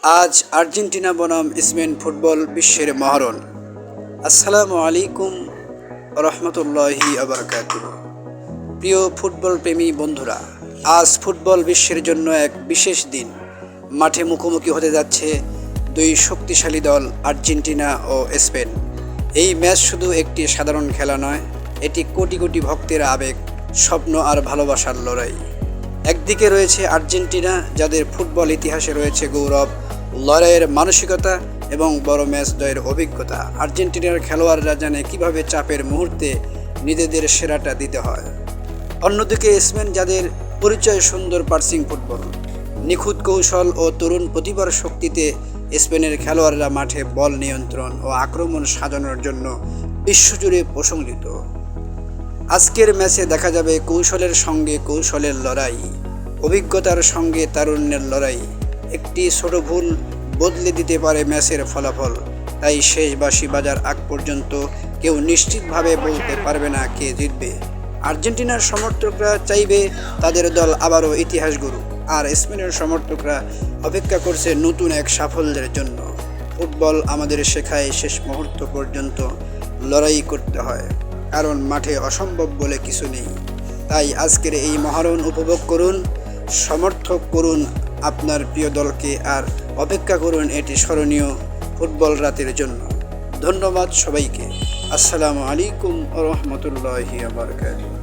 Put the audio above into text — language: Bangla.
আজ আর্জেন্টিনা বনাম স্পেন ফুটবল বিশ্বের মহারণ। আসসালামু আলাইকুম রহমতুল্লাহি আবরকাতুহু। প্রিয় ফুটবল প্রেমী বন্ধুরা, আজ ফুটবল বিশ্বের জন্য এক বিশেষ দিন। মাঠে মুখোমুখি হতে যাচ্ছে দুই শক্তিশালী দল আর্জেন্টিনা ও স্পেন। এই ম্যাচ শুধু একটি সাধারণ খেলা নয়, এটি কোটি কোটি ভক্তের আবেগ, স্বপ্ন আর ভালোবাসার লড়াই। একদিকে রয়েছে আর্জেন্টিনা, যাদের ফুটবল ইতিহাসে রয়েছে গৌরব, লড়াইয়ের মানসিকতা এবং বড় ম্যাচ জয়ের অভিজ্ঞতা। আর্জেন্টিনার খেলোয়াড়রা জানে কিভাবে চাপের মুহূর্তে নিজেদের সেরাটা দিতে হয়। অন্যদিকে স্পেন, যাদের পরিচয় সুন্দর পার্সিং ফুটবল, নিখুঁত কৌশল ও তরুণ প্রতিভার শক্তিতে স্পেনের খেলোয়াড়রা মাঠে বল নিয়ন্ত্রণ ও আক্রমণ সাজানোর জন্য বিশ্বজুড়ে প্রশংসিত। আজকের ম্যাচে দেখা যাবে কৌশলের সঙ্গে কৌশলের লড়াই, অভিজ্ঞতার সঙ্গে তারুণ্যের লড়াই। একটি ছোট ভুল বদলে দিতে পারে ম্যাচের ফলাফল। তাই শেষ বাঁশি বাজার আগ পর্যন্ত কেউ নিশ্চিতভাবে বলতে পারবে না কে জিতবে। আর্জেন্টিনার সমর্থকরা চাইবে তাদের দল আবারও ইতিহাস গড়ুক, আর স্পেনের সমর্থকরা অপেক্ষা করছে নতুন এক সাফল্যের জন্য। ফুটবল আমাদের শেখায় শেষ মুহূর্ত পর্যন্ত লড়াই করতে হয়, কারণ মাঠে অসম্ভব বলে কিছু নেই। তাই আজকের এই মহারণ উপভোগ করুন, সমর্থক করুন আপনার প্রিয় দলকে, আর অপেক্ষা করুন এটি স্মরণীয় ফুটবল রাতের জন্য। ধন্যবাদ সবাইকে। আসসালামু আলাইকুম রহমতুল্লাহি ওয়া বারাকাতুহু।